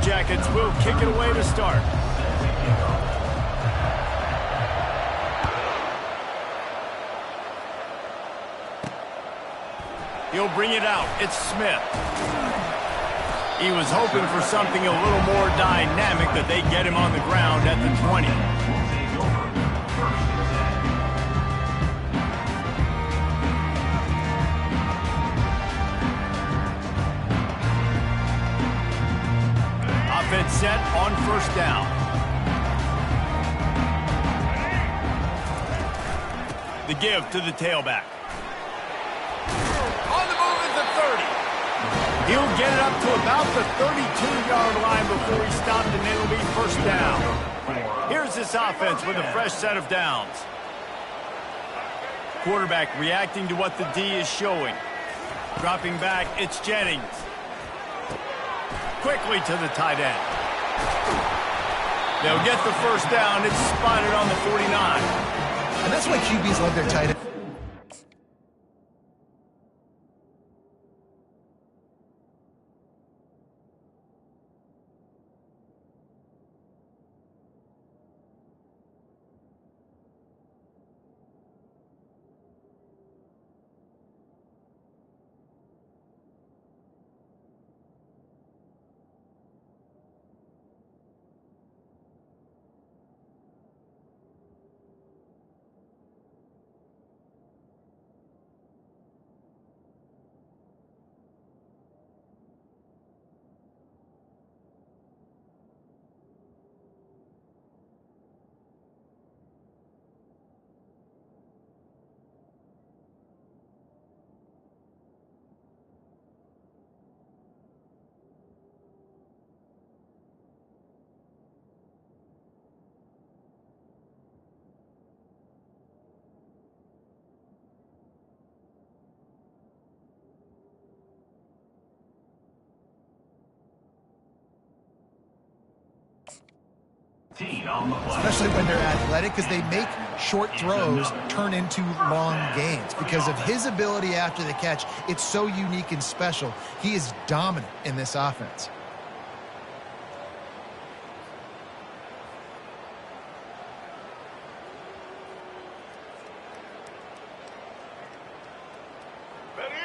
Jackets will kick it away to start. He'll bring it out. It's Smith. He was hoping for something a little more dynamic, but they get him on the ground at the 20. Offense set on first down. The give to the tailback. On the move is the 30. He'll get it up to about the 32-yard line before he stopped, and it'll be first down. Here's this offense with a fresh set of downs. Quarterback reacting to what the D is showing. Dropping back, it's Jennings. Quickly to the tight end. They'll get the first down. It's spotted on the 49. And that's why QBs love their tight end. Especially when they're athletic, because they make short throws turn into long gains. Because of his ability after the catch, it's so unique and special. He is dominant in this offense.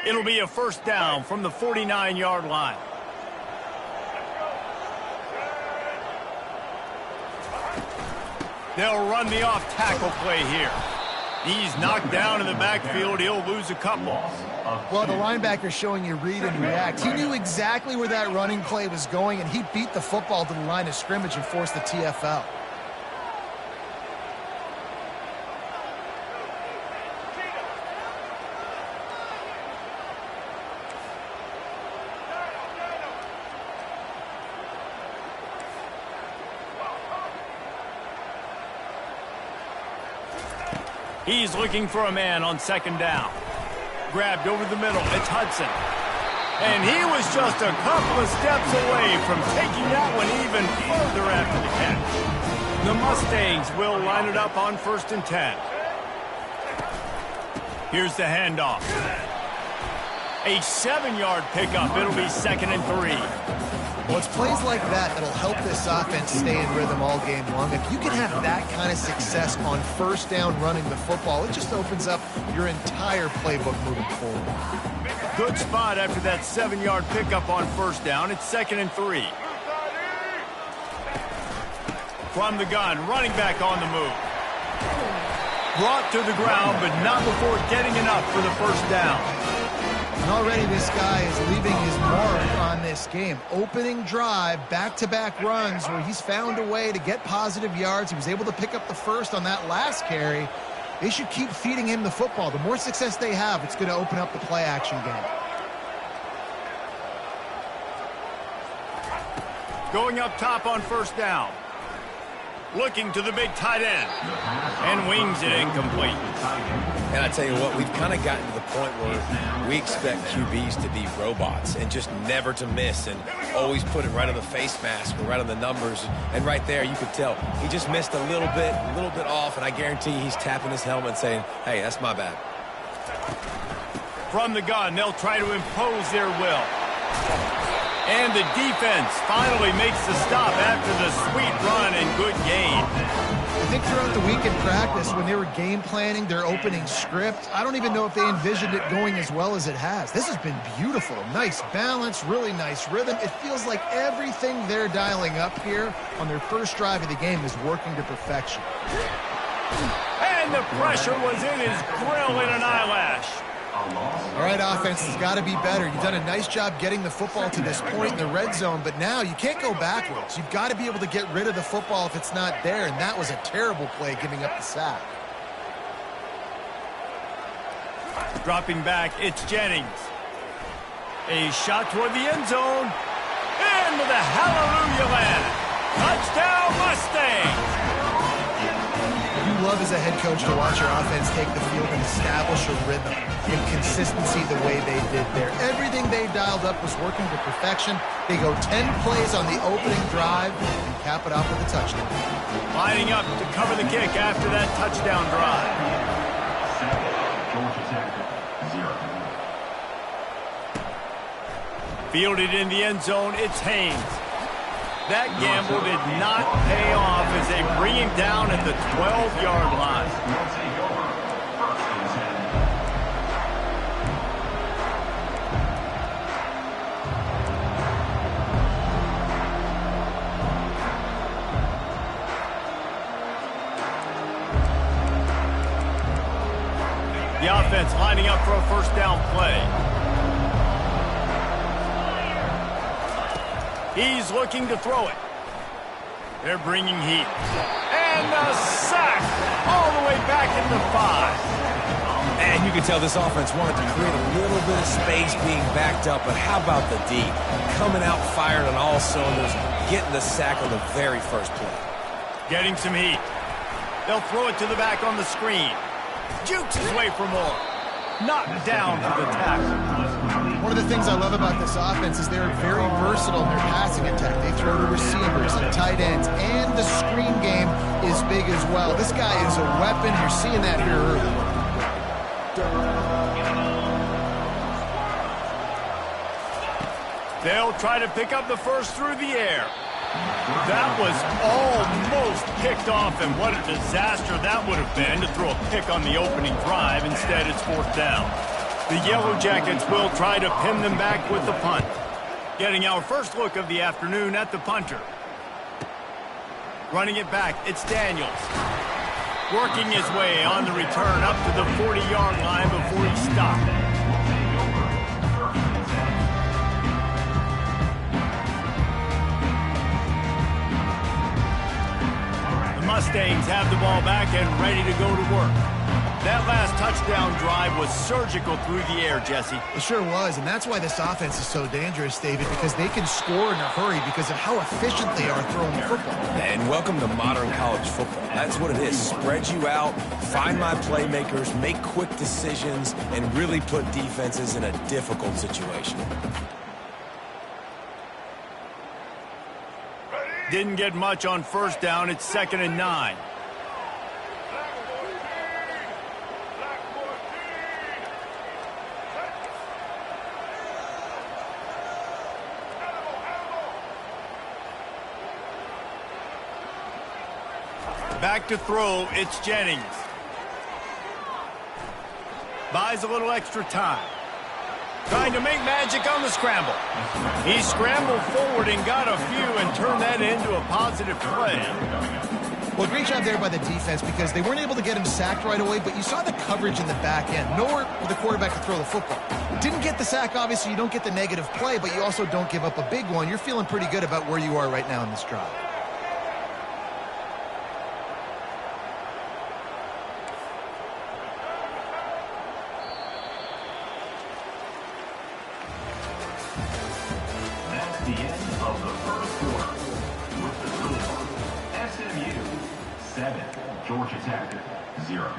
It'll be a first down from the 49-yard line. They'll run the off-tackle play here. He's knocked down in the backfield. He'll lose a couple. Well, the linebacker's showing you read and react. He knew exactly where that running play was going, and he beat the football to the line of scrimmage and forced the TFL. He's looking for a man on second down. Grabbed over the middle. It's Hudson. And he was just a couple of steps away from taking that one even further after the catch. The Mustangs will line it up on 1st and 10. Here's the handoff. A 7-yard pickup. It'll be 2nd and 3. Well, it's plays like that that'll help this offense stay in rhythm all game long. If you can have that kind of success on first down running the football, it just opens up your entire playbook moving forward. Good spot after that 7-yard pickup on first down. It's 2nd and 3. From the gun, running back on the move. Brought to the ground, but not before getting enough for the first down. And already this guy is leaving his mark on this game. Opening drive, back-to-back runs where he's found a way to get positive yards. He was able to pick up the first on that last carry. They should keep feeding him the football. The more success they have, it's going to open up the play-action game. Going up top on first down. Looking to the big tight end. And wings it incomplete. And I tell you what, we've kind of gotten to the point where we expect QBs to be robots and just never to miss and always put it right on the face mask or right on the numbers. And right there, you could tell he just missed a little bit off, and I guarantee he's tapping his helmet saying, hey, that's my bad. From the gun, they'll try to impose their will. And the defense finally makes the stop after the sweet run and good gain. I think throughout the week in practice, when they were game planning their opening script, I don't even know if they envisioned it going as well as it has. This has been beautiful. Nice balance, really nice rhythm. It feels like everything they're dialing up here on their first drive of the game is working to perfection. And the pressure was in his grill in an eyelash. All right, offense has got to be better. You've done a nice job getting the football to this point in the red zone, but now you can't go backwards. You've got to be able to get rid of the football if it's not there, and that was a terrible play giving up the sack. Dropping back, it's Jennings. A shot toward the end zone. Into the hallelujah land. Touchdown, Mustangs! You love as a head coach to watch your offense take the field and establish a rhythm and consistency the way they did there. Everything they dialed up was working to perfection. They go 10 plays on the opening drive and cap it off with a touchdown. Lining up to cover the kick after that touchdown drive. Fielded in the end zone, it's Haynes. That gamble did not pay off as they bring him down at the 12-yard line. The offense lining up for a first down play. He's looking to throw it. They're bringing heat. And a sack all the way back into 5. And you can tell this offense wanted to create a little bit of space being backed up, but how about the D? Coming out fired on all cylinders, getting the sack on the very first play. Getting some heat. They'll throw it to the back on the screen. Jukes his way for more. Knocked down for the tackle. One of the things I love about this offense is they're very versatile in their passing attack. They throw to receivers and tight ends, and the screen game is big as well. This guy is a weapon. You're seeing that here early. They'll try to pick up the first through the air. That was almost picked off, and what a disaster that would have been to throw a pick on the opening drive. Instead, it's fourth down. The Yellow Jackets will try to pin them back with the punt. Getting our first look of the afternoon at the punter. Running it back, it's Daniels. Working his way on the return up to the 40-yard line before he stopped. Mustangs have the ball back and ready to go to work. That last touchdown drive was surgical through the air, Jesse. It sure was, and that's why this offense is so dangerous, David, because they can score in a hurry because of how efficient they are throwing the football. And welcome to modern college football. That's what it is. Spread you out, find my playmakers, make quick decisions, and really put defenses in a difficult situation. Didn't get much on first down. It's 2nd and 9. Back to throw, it's Jennings. Buys a little extra time. Trying to make magic on the scramble. He scrambled forward and got a few and turned that into a positive play. Well, great job there by the defense because they weren't able to get him sacked right away, but you saw the coverage in the back end. Nowhere for the quarterback to throw the football. Didn't get the sack, obviously. You don't get the negative play, but you also don't give up a big one. You're feeling pretty good about where you are right now in this drive. The end of the first quarter with the score SMU 7, Georgia Tech 0.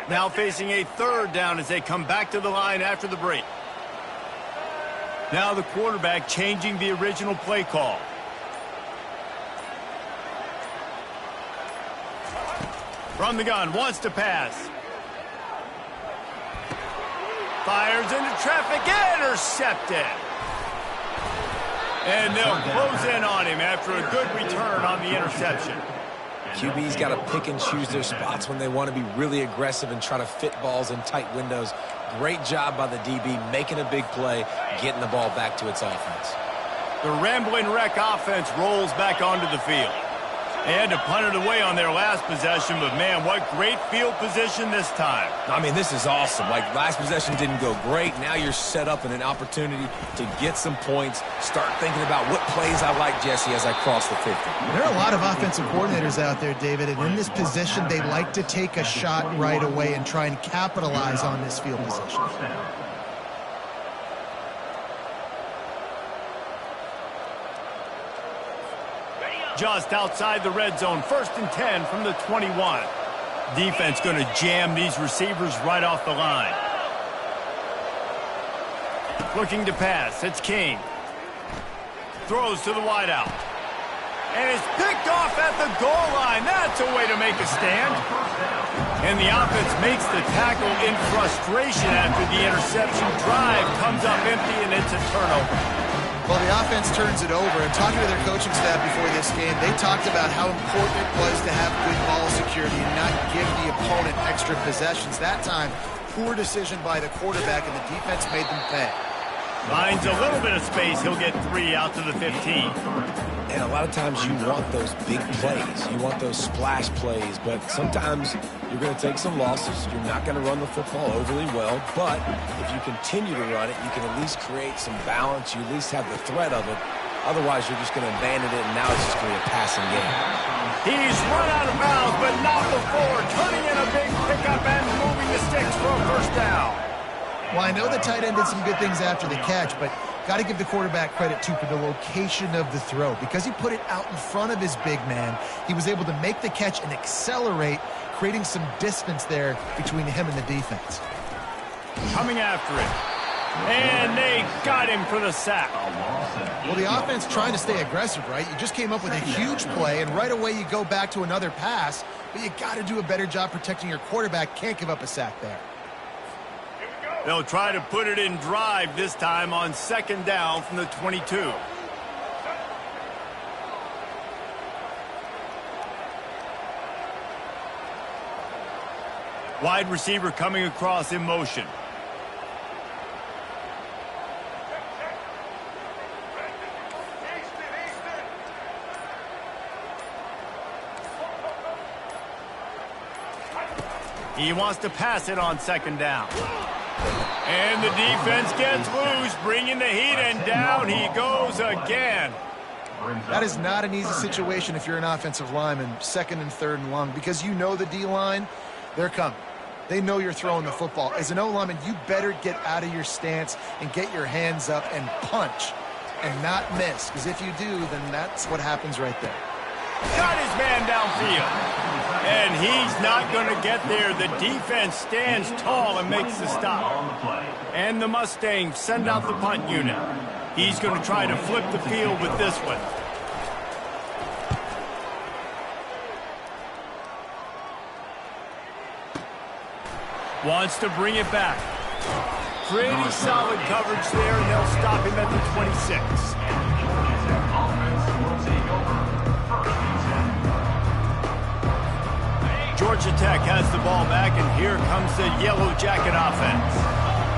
Now facing a third down as they come back to the line after the break. Now the quarterback changing the original play call. From the gun, wants to pass. Fires into traffic, intercepted. And they'll close in on him after a good return on the interception. QB's got to pick and choose their spots when they want to be really aggressive and try to fit balls in tight windows. Great job by the DB making a big play, getting the ball back to its offense. The Rambling Wreck offense rolls back onto the field. They had to punt it away on their last possession, but man, what great field position this time. I mean, this is awesome. Like, last possession didn't go great. Now you're set up in an opportunity to get some points. Start thinking about what plays I like, Jesse, as I cross the 50. There are a lot of offensive coordinators out there, David, and in this position, they like to take a shot right away and try and capitalize on this field position. Just outside the red zone, 1st and 10 from the 21. Defense going to jam these receivers right off the line. Looking to pass, it's King. Throws to the wideout. And it's picked off at the goal line. That's a way to make a stand. And the offense makes the tackle in frustration after the interception. Drive comes up empty, and it's a turnover. Well, the offense turns it over, and talking to their coaching staff before this game, they talked about how important it was to have good ball security and not give the opponent extra possessions. That time, poor decision by the quarterback, and the defense made them pay. Finds a little bit of space. He'll get 3 out to the 15. And a lot of times you want those big plays. You want those splash plays, but sometimes you're going to take some losses. You're not going to run the football overly well, but if you continue to run it, you can at least create some balance. You at least have the threat of it. Otherwise, you're just going to abandon it, and now it's just going to be a passing game. He's run out of bounds, but not before. Turning in a big pickup and moving the sticks for a 1st down. Well, I know the tight end did some good things after the catch, but got to give the quarterback credit, too, for the location of the throw. Because he put it out in front of his big man, he was able to make the catch and accelerate, creating some distance there between him and the defense. Coming after it. And they got him for the sack. Well, the offense trying to stay aggressive, right? You just came up with a huge play, and right away you go back to another pass, but you got to do a better job protecting your quarterback. Can't give up a sack there. They'll try to put it in drive this time on 2nd down from the 22. Wide receiver coming across in motion. He wants to pass it on 2nd down. And the defense gets loose, bringing the heat, and down he goes again. That is not an easy situation if you're an offensive lineman, 2nd and 3rd and long, because you know the D-line, they're coming. They know you're throwing the football. As an O-lineman, you better get out of your stance and get your hands up and punch and not miss, because if you do, then that's what happens right there. Got his man downfield. And he's not going to get there. The defense stands tall and makes the stop. And the Mustangs send out the punt unit. He's going to try to flip the field with this one. Wants to bring it back. Pretty solid coverage there, and they'll stop him at the 26. Georgia Tech has the ball back, and here comes the Yellow Jacket offense.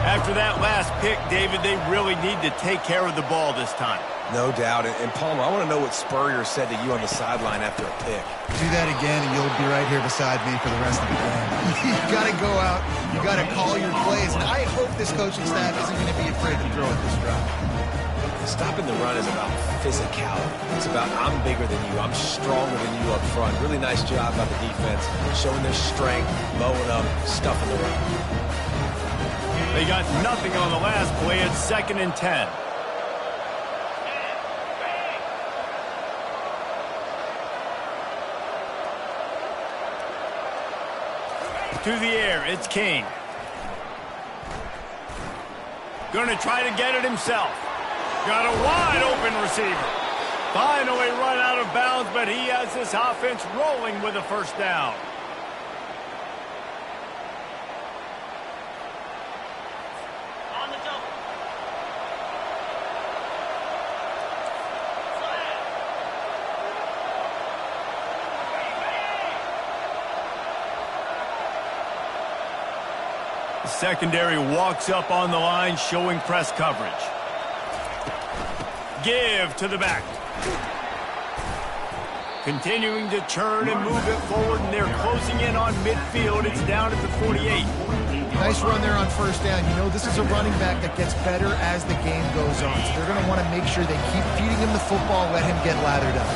After that last pick, David, they really need to take care of the ball this time. No doubt. And Palmer, I want to know what Spurrier said to you on the sideline after a pick. Do that again, and you'll be right here beside me for the rest of the game. You got to go out. You got to call your plays. And I hope this coaching staff isn't going to be afraid to throw at this drive. Stopping the run is about physicality. It's about I'm bigger than you. I'm stronger than you up front. Really nice job by the defense, showing their strength, mowing up, stuffing the run. They got nothing on the last play. It's 2nd and 10. To the air, it's King. Going to try to get it himself. Got a wide open receiver. Finally run out of bounds, but he has this offense rolling with a 1st down. The secondary walks up on the line, showing press coverage. Give to the back. Continuing to turn and move it forward, and they're closing in on midfield. It's down at the 48. Nice run there on first down. You know, this is a running back that gets better as the game goes on. So they're going to want to make sure they keep feeding him the football, let him get lathered up.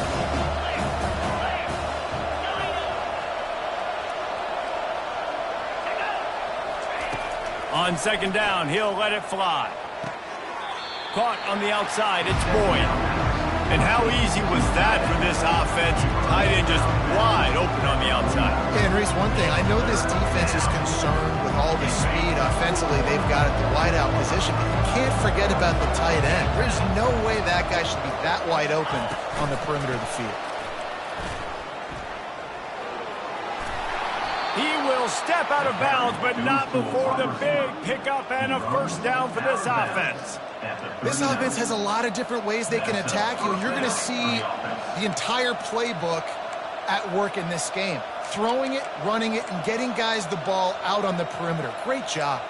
On second down, he'll let it fly. Caught on the outside, it's Boyd. And how easy was that for this offense? Tight end just wide open on the outside. Yeah, and Reese, one thing, I know this defense is concerned with all the speed offensively they've got at the wideout position, but you can't forget about the tight end. There's no way that guy should be that wide open on the perimeter of the field. He will step out of bounds, but not before the big pickup and a first down for this offense. This offense has a lot of different ways they can attack you, and you're going to see the entire playbook at work in this game. Throwing it, running it, and getting guys the ball out on the perimeter. Great job.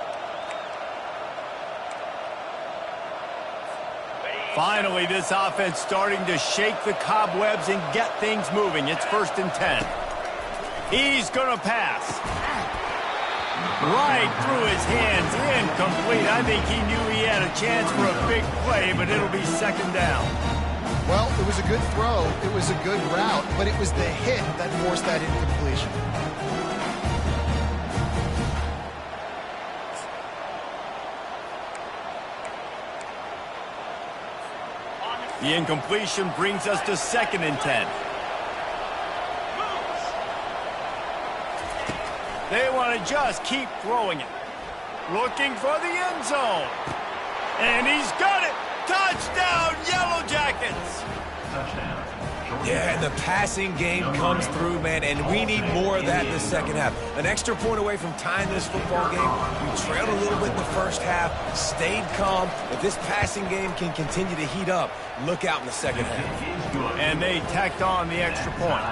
Finally, this offense starting to shake the cobwebs and get things moving. It's 1st and 10. He's going to pass. Right through his hands, incomplete. I think he knew he had a chance for a big play, but it'll be 2nd down. Well, it was a good throw, it was a good route, but it was the hit that forced that incompletion. The incompletion brings us to 2nd and 10. They want to just keep throwing it. Looking for the end zone. And he's got it. Touchdown, Yellow Jackets. Yeah, and the passing game comes through, man, and we need more of that in the second half. An extra point away from tying this football game. We trailed a little bit in the first half, stayed calm. If this passing game can continue to heat up, look out in the second half. And they tacked on the extra point.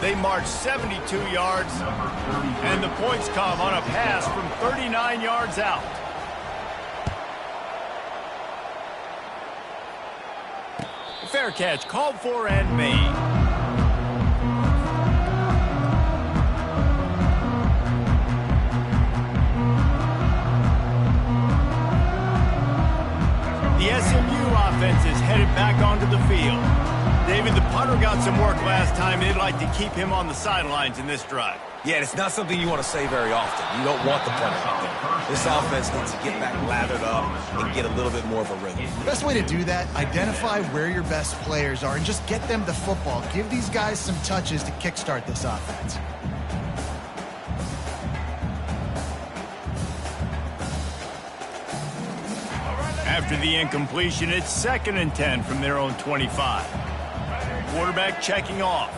They marched 72 yards, and the points come on a pass from 39 yards out. Fair catch, called for and made. The SMU offense is headed back onto the field. David, the punter got some work last time. They'd like to keep him on the sidelines in this drive. Yeah, it's not something you want to say very often. You don't want the punter out there. This offense needs to get back lathered up and get a little bit more of a rhythm. The best way to do that, identify where your best players are and just get them the football. Give these guys some touches to kickstart this offense. After the incompletion, it's 2nd and 10 from their own 25. Quarterback checking off.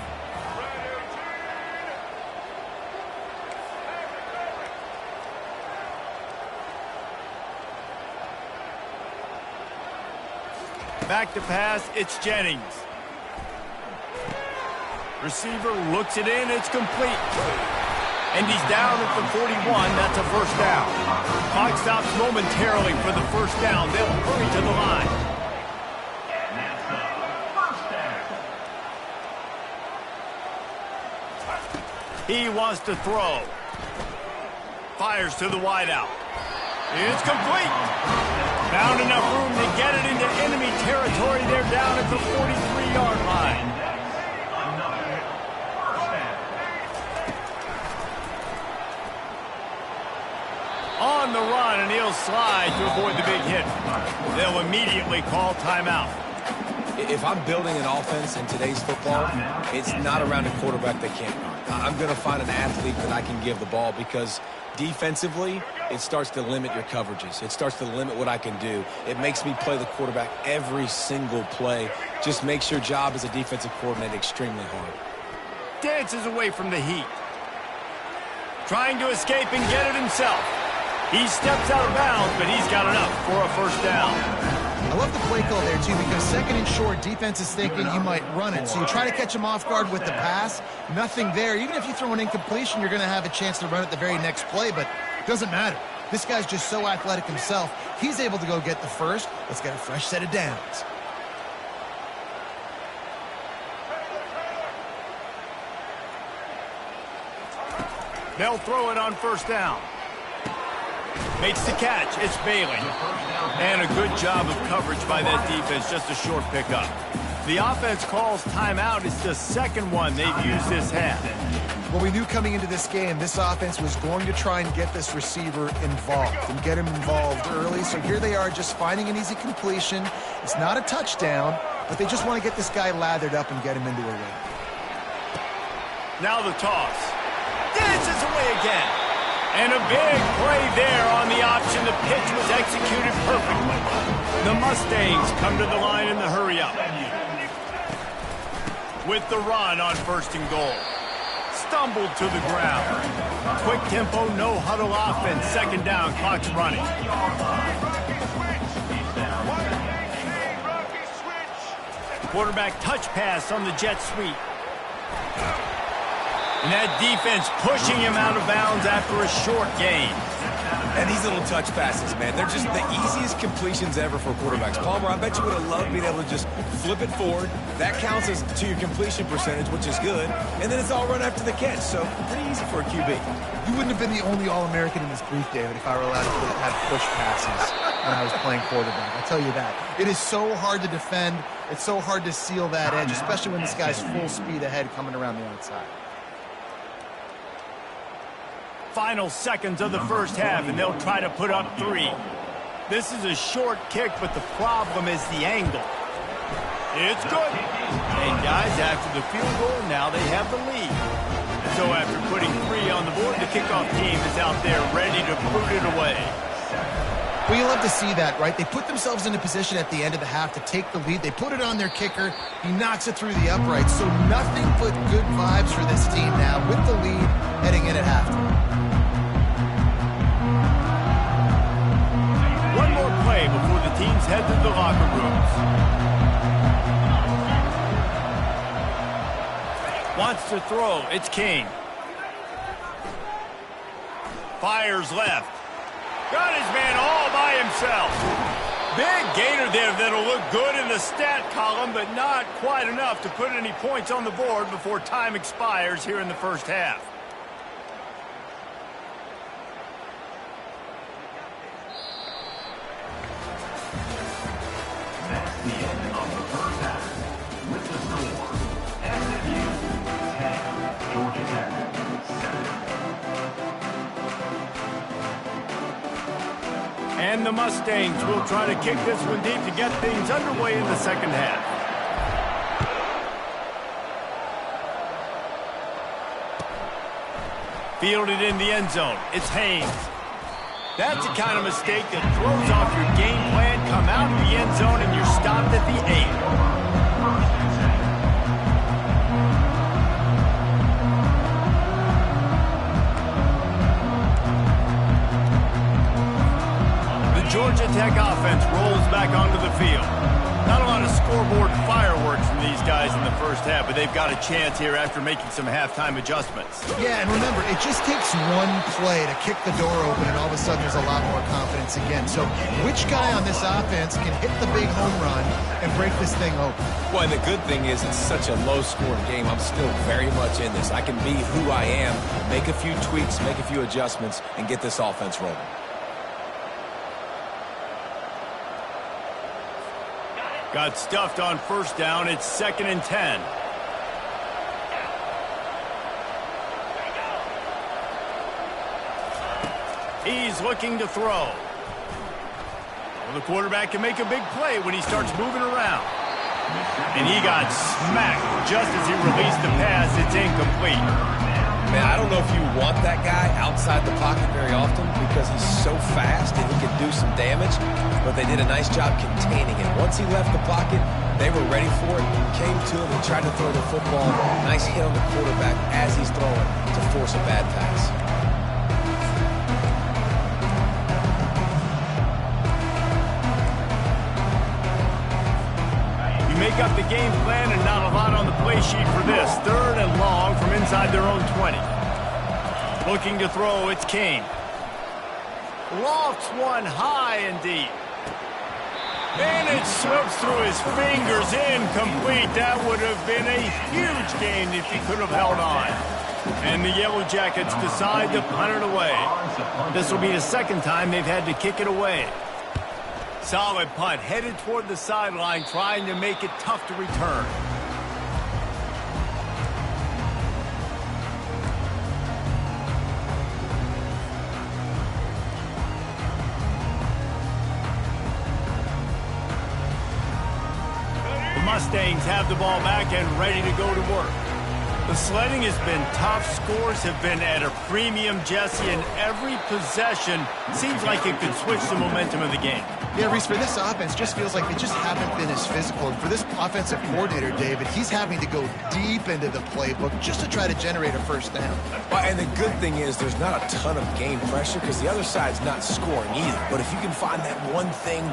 Back to pass, it's Jennings. Receiver looks it in, it's complete. And he's down at the 41, that's a first down. Clock stops momentarily for the first down. They'll hurry to the line. And that's the first down. He wants to throw. Fires to the wideout. It's complete. Found enough room to get it into enemy territory. They're down at the 43-yard line. On the run, and he'll slide to avoid the big hit. They'll immediately call timeout. If I'm building an offense in today's football, it's not around a quarterback that can't run. I'm going to find an athlete that I can give the ball because defensively, it starts to limit your coverages. It starts to limit what I can do. It makes me play the quarterback every single play. Just makes your job as a defensive coordinator extremely hard. Dances away from the heat. Trying to escape and get it himself. He steps out of bounds, but he's got enough for a first down. I love the play call there, too, because 2nd and short, defense is thinking you might run it. So you try to catch him off guard with the pass. Nothing there. Even if you throw an incompletion, you're going to have a chance to run it the very next play, but it doesn't matter. This guy's just so athletic himself. He's able to go get the first. Let's get a fresh set of downs. They'll throw it on first down. Makes the catch. It's Bailey. And a good job of coverage by that defense. Just a short pickup. The offense calls timeout. It's the second one they've used this half. Well, we knew coming into this game, this offense was going to try and get this receiver involved and get him involved early. So here they are just finding an easy completion. It's not a touchdown, but they just want to get this guy lathered up and get him into a win. Now the toss. Dances away again. And a big play there on the option. The pitch was executed perfectly. The Mustangs come to the line in the hurry-up. With the run on first and goal. Stumbled to the ground. Quick tempo, no huddle offense. Second down, clock's running. Quarterback touch pass on the jet sweep. And that defense pushing him out of bounds after a short gain. And these little touch passes, man, they're just the easiest completions ever for quarterbacks. Palmer, I bet you would have loved being able to just flip it forward. That counts as to your completion percentage, which is good. And then it's all run after the catch, so pretty easy for a QB. You wouldn't have been the only All-American in this group, David, if I were allowed to have push passes when I was playing quarterback. I'll tell you that. It is so hard to defend. It's so hard to seal that edge, especially when this guy's full speed ahead coming around the outside. Final seconds of the first half, and they'll try to put up 3. This is a short kick, but the problem is the angle. It's good. And guys, after the field goal, now they have the lead. So after putting 3 on the board, the kickoff team is out there ready to boot it away. Well, you love to see that, right? They put themselves into position at the end of the half to take the lead. They put it on their kicker. He knocks it through the uprights. So nothing but good vibes for this team now with the lead heading in at halftime. One more play before the teams head to the locker rooms. Wants to throw. It's King. Fires left. Got his man all by himself. Big gainer there that'll look good in the stat column, but not quite enough to put any points on the board before time expires here in the first half. That's the end of the first half. With the score, SMU 10, Georgia Tech 7. And the Mustangs will try to kick this one deep to get things underway in the second half. Fielded in the end zone. It's Haynes. That's the kind of mistake that throws off your game plan. Come out of the end zone and you're stopped at the 8. Georgia Tech offense rolls back onto the field. Not a lot of scoreboard fireworks from these guys in the first half, but they've got a chance here after making some halftime adjustments. Yeah, and remember, it just takes one play to kick the door open, and all of a sudden there's a lot more confidence again. So which guy on this offense can hit the big home run and break this thing open? Well, and the good thing is it's such a low-scoring game. I'm still very much in this. I can be who I am, make a few tweaks, make a few adjustments, and get this offense rolling. Got stuffed on first down. It's 2nd and 10. He's looking to throw. Well, the quarterback can make a big play when he starts moving around. And he got smacked just as he released the pass. It's incomplete. Man, I don't know if you want that guy outside the pocket very often because he's so fast and he can do some damage, but they did a nice job containing him. Once he left the pocket, they were ready for it, came to him and tried to throw the football. Nice hit on the quarterback as he's throwing to force a bad pass. Make up the game plan and not a lot on the play sheet for this. 3rd and long from inside their own 20. Looking to throw, it's King. Lofts one high and deep. And it slips through his fingers, incomplete. That would have been a huge gain if he could have held on. And the Yellow Jackets decide to punt it away. This will be the second time they've had to kick it away. Solid punt, headed toward the sideline, trying to make it tough to return. The Mustangs have the ball back and ready to go to work. The sledding has been tough. Scores have been at a premium, Jesse, and every possession seems like it could switch the momentum of the game. Yeah, Reese, for this offense, just feels like they just haven't been as physical. And for this offensive coordinator, David, he's having to go deep into the playbook just to try to generate a first down. Well, and the good thing is there's not a ton of game pressure because the other side's not scoring either. But if you can find that one thing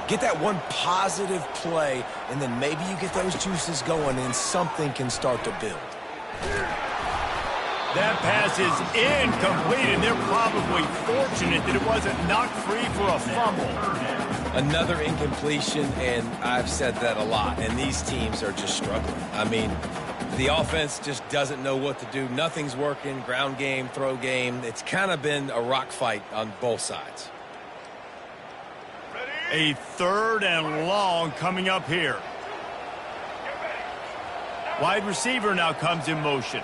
get that one positive play, and then maybe you get those juices going and something can start to build. That pass is incomplete, and they're probably fortunate that it wasn't knocked free for a fumble. Another incompletion, and I've said that a lot, and these teams are just struggling. I mean, the offense just doesn't know what to do. Nothing's working, ground game, throw game. It's kind of been a rock fight on both sides. A third and long coming up here. Wide receiver now comes in motion.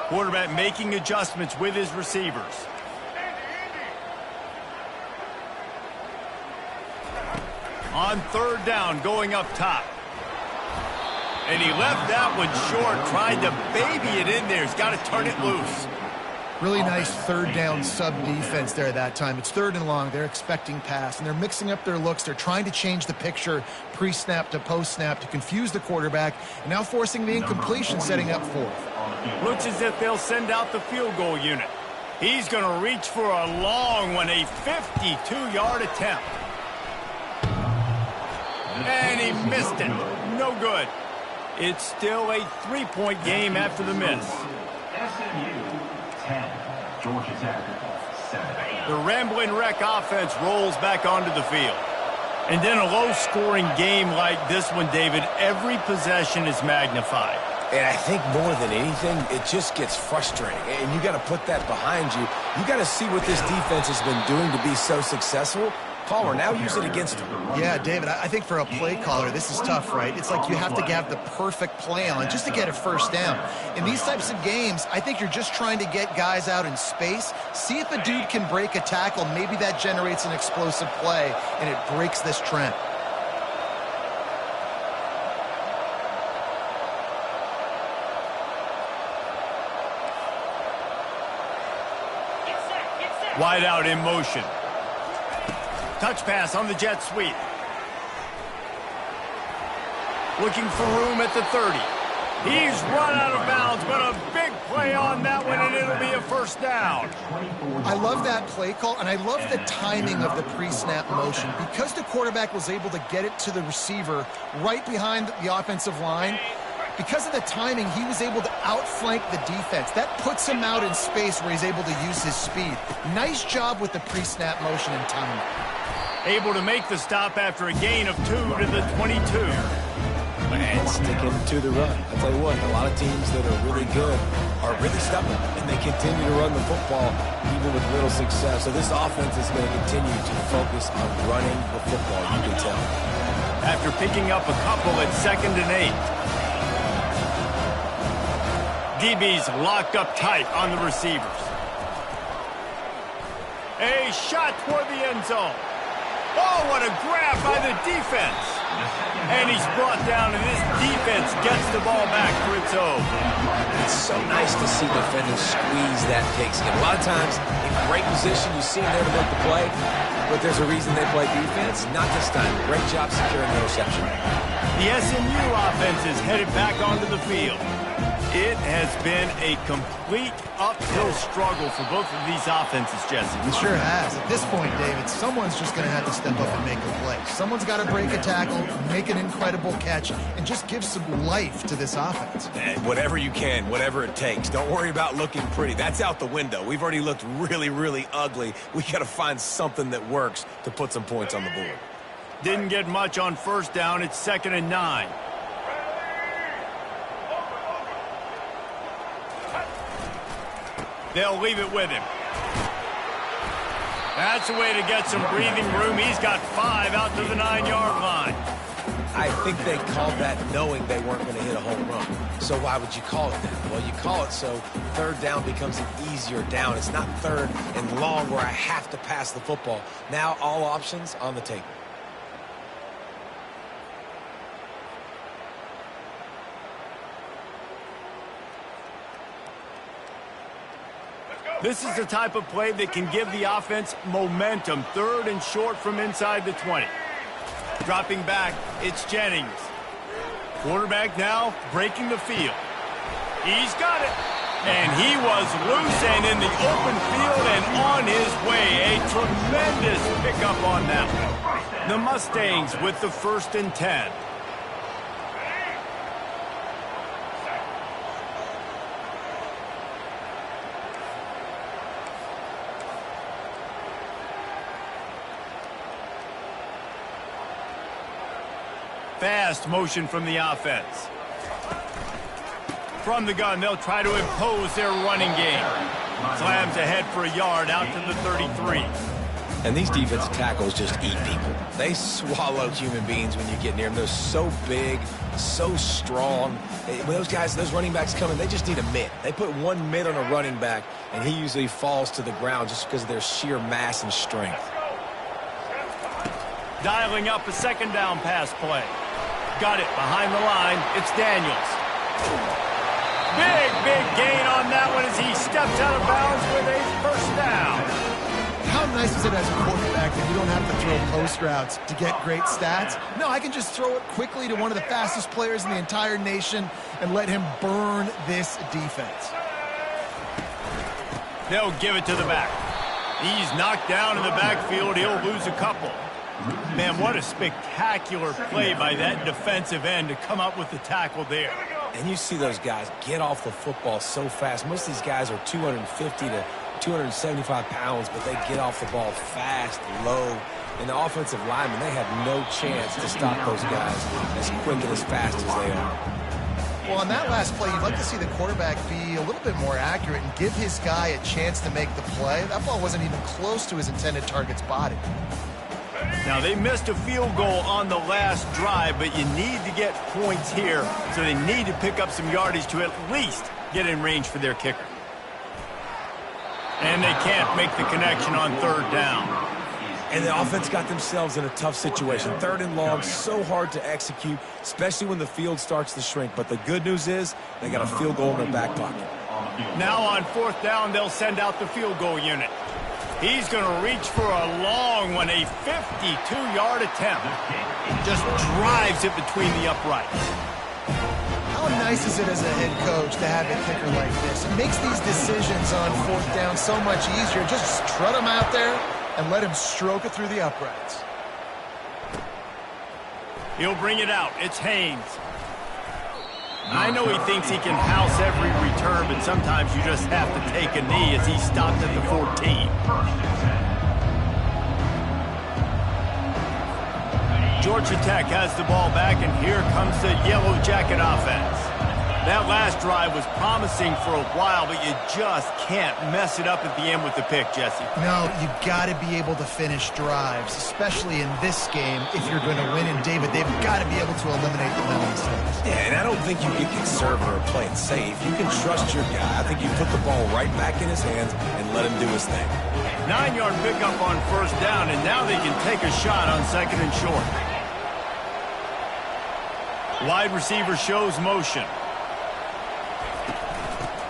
Quarterback making adjustments with his receivers. On third down, going up top. And he left that one short, tried to baby it in there. He's got to turn it loose. Really nice third down sub defense there that time. It's third and long. They're expecting pass, and they're mixing up their looks. They're trying to change the picture pre-snap to post-snap to confuse the quarterback, and now forcing the incompletion, setting up fourth. Looks as if they'll send out the field goal unit. He's going to reach for a long one, a 52-yard attempt. And he missed it. No good. It's still a 3-point game after the miss. SMU 10, Georgia Tech 7. The Rambling Wreck offense rolls back onto the field. And in a low-scoring game like this one, David, every possession is magnified. And I think more than anything, it just gets frustrating. And you got to put that behind you. You got to see what this defense has been doing to be so successful. Caller, now use it against him. Yeah, David, I think for a play caller, this is tough, right? It's like you have to have the perfect play on just to get a first down. In these types of games, I think you're just trying to get guys out in space, see if a dude can break a tackle. Maybe that generates an explosive play, and it breaks this trend. Wide out in motion. Touch pass on the jet sweep. Looking for room at the 30. He's run out of bounds, but a big play on that one, and it'll be a first down. I love that play call, and I love the timing of the pre-snap motion. Because the quarterback was able to get it to the receiver right behind the offensive line, because of the timing, he was able to outflank the defense. That puts him out in space where he's able to use his speed. Nice job with the pre-snap motion and timing. Able to make the stop after a gain of 2 to the 22. And sticking to the run. I'll tell you what, a lot of teams that are really good are really stubborn, and they continue to run the football even with little success. So this offense is going to continue to focus on running the football, you can tell. After picking up a couple at 2nd and 8. DB's locked up tight on the receivers. A shot toward the end zone. Oh, what a grab by the defense. And he's brought down, and this defense gets the ball back for its own. It's so nice to see defenders squeeze that pigskin. A lot of times, in great position, you see them there to make the play, but there's a reason they play defense. Not this time. Great job securing the interception. The SMU offense is headed back onto the field. It has been a complete uphill struggle for both of these offenses, Jesse. It sure has. At this point, David, someone's just going to have to step up and make a play. Someone's got to break a tackle, make an incredible catch, and just give some life to this offense. And whatever you can, whatever it takes. Don't worry about looking pretty. That's out the window. We've already looked really, really ugly. We got to find something that works to put some points on the board. Didn't get much on first down. It's 2nd and 9. They'll leave it with him. That's a way to get some breathing room. He's got 5 out to the 9-yard line. I think they called that knowing they weren't going to hit a home run. So why would you call it that? Well, you call it so 3rd down becomes an easier down. It's not 3rd and long where I have to pass the football. Now all options on the table. This is the type of play that can give the offense momentum. 3rd and short from inside the 20. Dropping back, it's Jennings. Quarterback now breaking the field. He's got it. And he was loose and in the open field and on his way. A tremendous pickup on that one. The Mustangs with the 1st and 10. Fast motion from the offense. From the gun, they'll try to impose their running game. Slams ahead for a yard out to the 33. And these defensive tackles just eat people. They swallow human beings when you get near them. They're so big, so strong. When those guys, those running backs come in, they just need a mitt. They put 1 mitt on a running back, and he usually falls to the ground just because of their sheer mass and strength. Dialing up a 2nd down pass play. Got it behind the line. It's Daniels. Big gain on that one as he steps out of bounds with a 1st down. How nice is it as a quarterback that you don't have to throw post routes to get great stats? No, I can just throw it quickly to one of the fastest players in the entire nation and let him burn this defense. They'll give it to the back. He's knocked down in the backfield. He'll lose a couple. Man, what a spectacular play by that defensive end to come up with the tackle there. And you see those guys get off the football so fast. Most of these guys are 250 to 275 pounds, but they get off the ball fast, low. And the offensive linemen, they have no chance to stop those guys as quick and as fast as they are. Well, on that last play, you'd like to see the quarterback be a little bit more accurate and give his guy a chance to make the play. That ball wasn't even close to his intended target's body. Now, they missed a field goal on the last drive, but you need to get points here, so they need to pick up some yardage to at least get in range for their kicker. And they can't make the connection on 3rd down. And the offense got themselves in a tough situation. 3rd and long, so hard to execute, especially when the field starts to shrink. But the good news is they got a field goal in their back pocket. Now on 4th down, they'll send out the field goal unit. He's going to reach for a long one, a 52-yard attempt. Just drives it between the uprights. How nice is it as a head coach to have a kicker like this? It makes these decisions on 4th down so much easier. Just strut him out there and let him stroke it through the uprights. He'll bring it out. It's Haynes. I know he thinks he can house every return, but sometimes you just have to take a knee as he stopped at the 14. Georgia Tech has the ball back, and here comes the Yellow Jacket offense. That last drive was promising for a while, but you just can't mess it up at the end with the pick, Jesse. No, you got to be able to finish drives, especially in this game if you're going to win. And, David, they've got to be able to eliminate the mental mistakes. Yeah, and I don't think you get conservative or play it safe. You can trust your guy. I think you put the ball right back in his hands and let him do his thing. 9-yard pickup on 1st down, and now they can take a shot on 2nd and short. Wide receiver shows motion.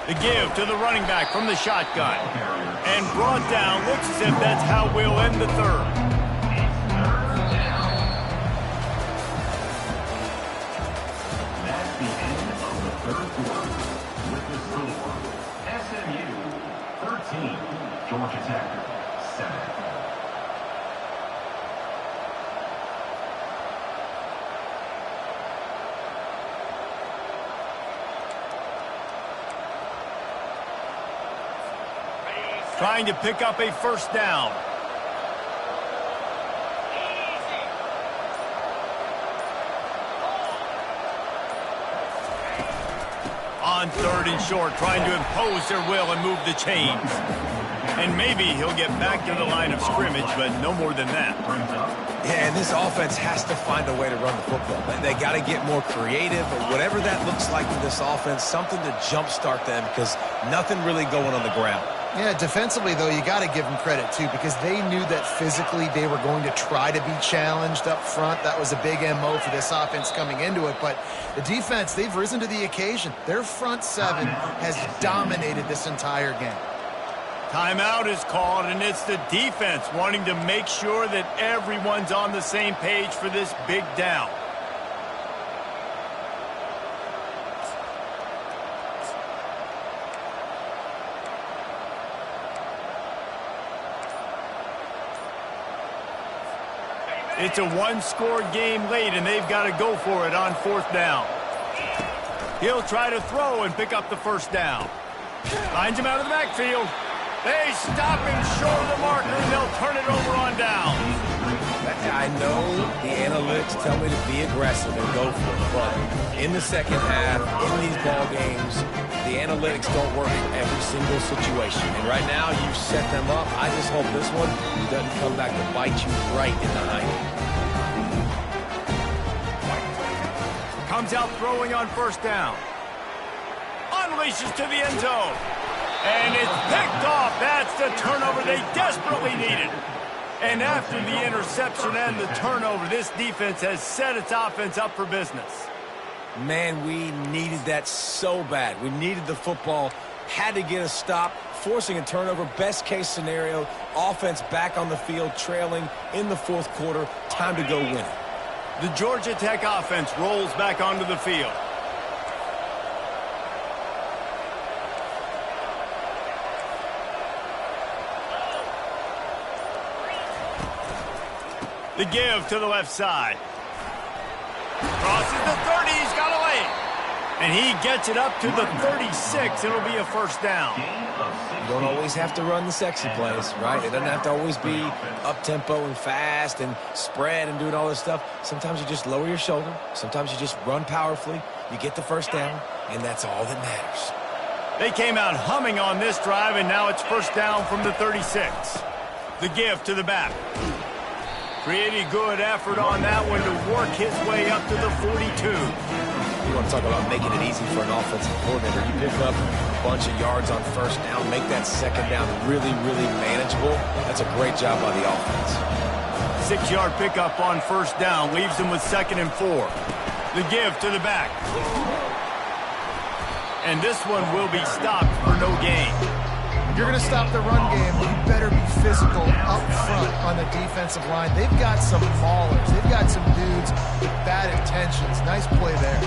The give to the running back from the shotgun. And brought down. Looks as if that's how we'll end the 3rd. That's the end of the 3rd quarter. trying to pick up a first down. On 3rd and short, trying to impose their will and move the chains. And maybe he'll get back to the line of scrimmage, but no more than that. Yeah, and this offense has to find a way to run the football. They got to get more creative, or whatever that looks like to this offense, something to jumpstart them, because nothing really going on the ground. Yeah, defensively, though, you got to give them credit, too, because they knew that physically they were going to try to be challenged up front. That was a big MO for this offense coming into it. But the defense, they've risen to the occasion. Their front seven has dominated this entire game. Timeout is called, and it's the defense wanting to make sure that everyone's on the same page for this big down. It's a one-score game late, and they've got to go for it on 4th down. He'll try to throw and pick up the first down. Finds him out of the backfield. They stop him short of the marker, and they'll turn it over on down. I know the analytics tell me to be aggressive and go for it, but in the second half, in these ball games, the analytics don't work in every single situation. And right now, you set them up. I just hope this one doesn't come back to bite you right in the hind. Comes out throwing on 1st down. Unleashes to the end zone. And it's picked off. That's the turnover they desperately needed. And after the interception and the turnover, this defense has set its offense up for business. Man, we needed that so bad. We needed the football, had to get a stop, forcing a turnover. Best case scenario, offense back on the field, trailing in the 4th quarter. Time to go win it. The Georgia Tech offense rolls back onto the field. The give to the left side. Crosses the 30, he's got a lane. And he gets it up to the 36. It'll be a first down. You don't always have to run the sexy plays, right? It doesn't have to always be up-tempo and fast and spread and doing all this stuff. Sometimes you just lower your shoulder. Sometimes you just run powerfully. You get the first down, and that's all that matters. They came out humming on this drive, and now it's first down from the 36. The give to the back. Pretty good effort on that one to work his way up to the 42. You want to talk about making it easy for an offensive coordinator. You pick up a bunch of yards on first down, make that second down really, really manageable. That's a great job by the offense. 6-yard pickup on first down leaves them with 2nd and 4. The give to the back. And this one will be stopped for no gain. If you're going to stop the run game, you better be physical up front on the defensive line. They've got some maulers. They've got some dudes with bad intentions. Nice play there.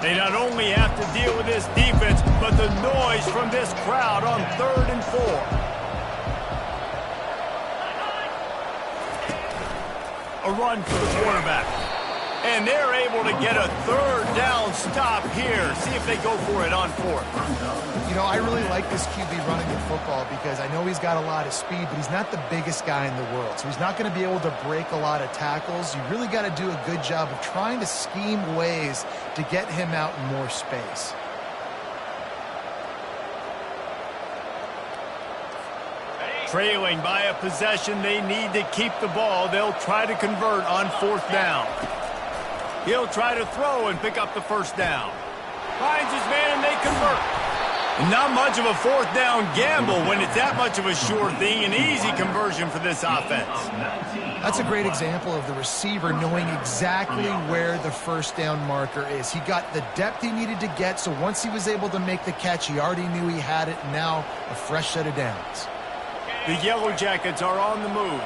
They not only have to deal with this defense, but the noise from this crowd on 3rd and 4. A run for the quarterback. And they're able to get a 3rd down stop here. See if they go for it on 4th. You know, I really like this QB running the football because I know he's got a lot of speed, but he's not the biggest guy in the world. So he's not going to be able to break a lot of tackles. You really got to do a good job of trying to scheme ways to get him out in more space. Trailing by a possession, they need to keep the ball. They'll try to convert on 4th down. He'll try to throw and pick up the first down. Finds his man and they convert. Not much of a 4th down gamble when it's that much of a sure thing. An easy conversion for this offense. That's a great example of the receiver knowing exactly where the first down marker is. He got the depth he needed to get, so once he was able to make the catch, he already knew he had it. Now a fresh set of downs. The Yellow Jackets are on the move.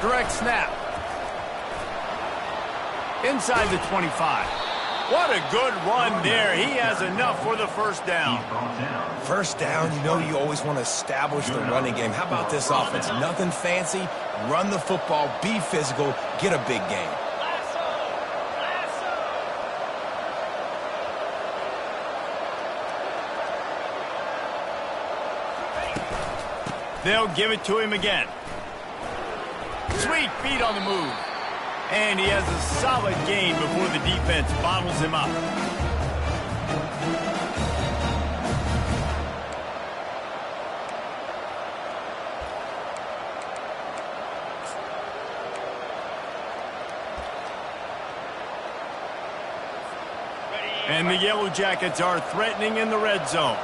Direct snap. Inside the 25. What a good run there. He has enough for the first down. First down, you know you always want to establish the running game. How about this offense? Nothing fancy. Run the football, be physical, get a big gain. They'll give it to him again. Sweet feet on the move. And he has a solid gain before the defense bottles him up. And the Yellow Jackets are threatening in the red zone.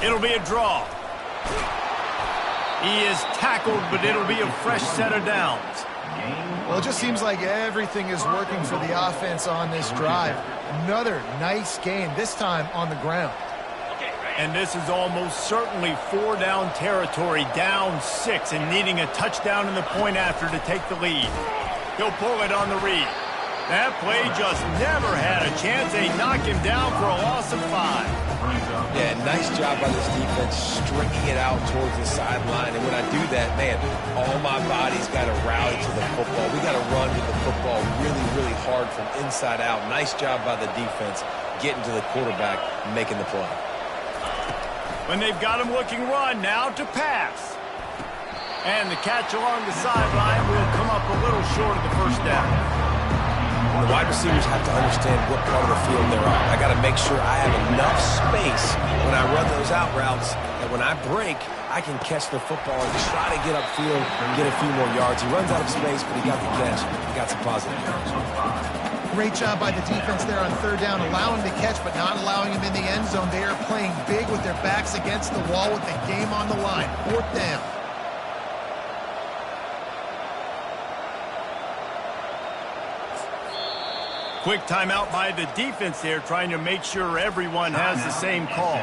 It'll be a draw. He is tackled, but it'll be a fresh set of downs. Well, it just seems like everything is working for the offense on this drive. Another nice gain, this time on the ground. And this is almost certainly 4-down territory, down 6, and needing a touchdown in the point after to take the lead. He'll pull it on the read. That play just never had a chance. They knock him down for a loss of 5. Yeah, nice job by this defense stringing it out towards the sideline. And when I do that, man, all my body's got to rally to the football. We got to run with the football really, really hard from inside out. Nice job by the defense getting to the quarterback and making the play. When they've got him looking run, now to pass. And the catch along the sideline will come up a little short of the first down. The wide receivers have to understand what part of the field they're on. I got to make sure I have enough space when I run those out routes that when I break, I can catch the football and try to get upfield and get a few more yards. He runs out of space, but he got the catch. He got some positive yards. Great job by the defense there on third down, allowing the catch but not allowing him in the end zone. They are playing big with their backs against the wall with the game on the line. Fourth down. Quick timeout by the defense there, trying to make sure everyone has the same call.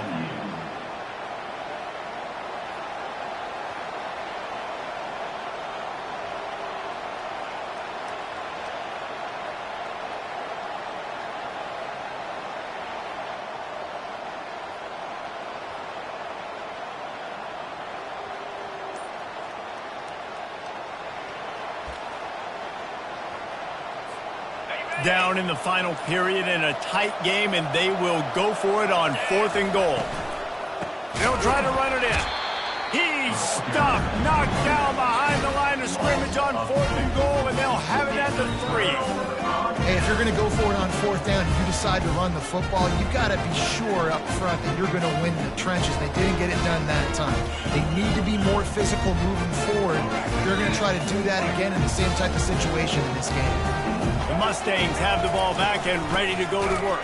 Down in the final period in a tight game, and they will go for it on 4th and goal. They'll try to run it in. He's stuffed, knocked down behind the line of scrimmage on 4th and goal, and they'll have it at the 3. Hey, if you're going to go for it on 4th down and you decide to run the football, you've got to be sure up front that you're going to win the trenches. They didn't get it done that time. They need to be more physical moving forward. They're going to try to do that again in the same type of situation in this game. The Mustangs have the ball back and ready to go to work.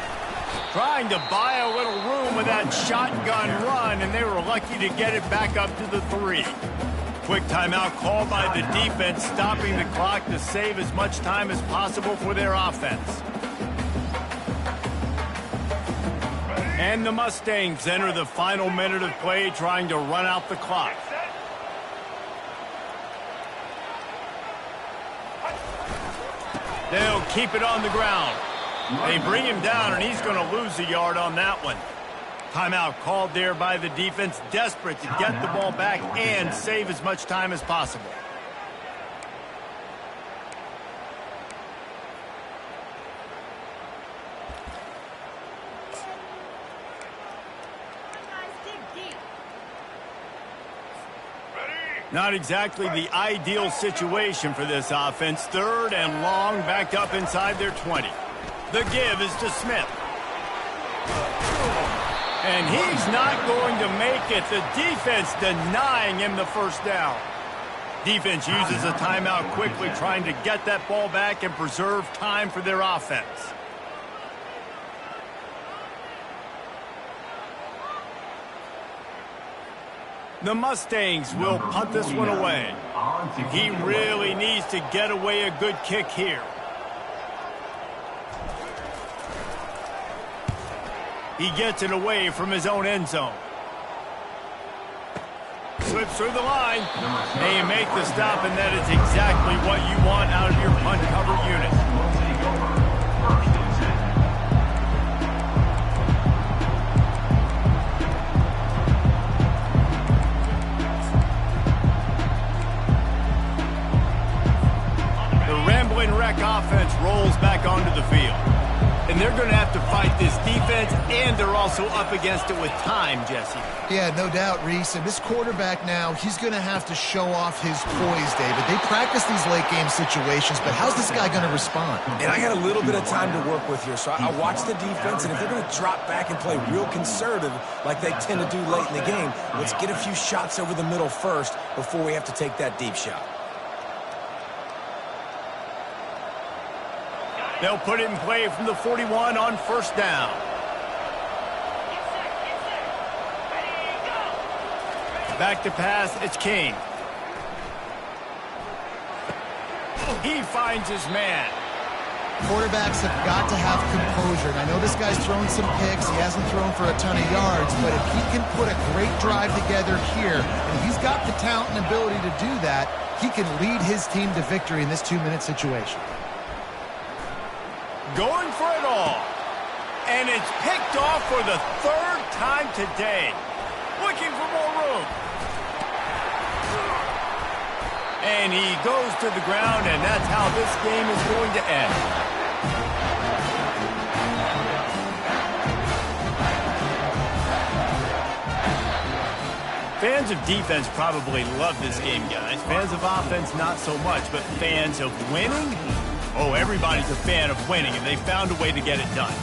Trying to buy a little room with that shotgun run, and they were lucky to get it back up to the 3. Quick timeout called by the defense, stopping the clock to save as much time as possible for their offense. And the Mustangs enter the final minute of play, trying to run out the clock. They'll keep it on the ground. They bring him down, and he's going to lose a yard on that one. Timeout called there by the defense, desperate to get the ball back and save as much time as possible. Not exactly the ideal situation for this offense. 3rd and long, back up inside their 20. The give is to Smith. And he's not going to make it. The defense denying him the first down. Defense uses a timeout quickly, trying to get that ball back and preserve time for their offense. The Mustangs will punt this one away. He really needs to get away a good kick here. He gets it away from his own end zone. Slips through the line. They make the stop, and that is exactly what you want out of your punt coverage. train wreck offense rolls back onto the field. And they're going to have to fight this defense, and they're also up against it with time, Jesse. Yeah, no doubt, Reese. And this quarterback now, he's going to have to show off his poise, David. They practice these late-game situations, but how's this guy going to respond? And I got a little bit of time to work with here, so I watch the defense, and if they're going to drop back and play real conservative like they tend to do late in the game, let's get a few shots over the middle first before we have to take that deep shot. They'll put it in play from the 41 on first down. Back to pass, it's King. He finds his man. Quarterbacks have got to have composure. And I know this guy's thrown some picks. He hasn't thrown for a ton of yards, but if he can put a great drive together here, and he's got the talent and ability to do that, he can lead his team to victory in this 2-minute situation. Going for it all. And it's picked off for the third time today. Looking for more room. And he goes to the ground, and that's how this game is going to end. Fans of defense probably love this game, guys. Fans of offense, not so much. But fans of winning? Oh, everybody's a fan of winning, and they found a way to get it done.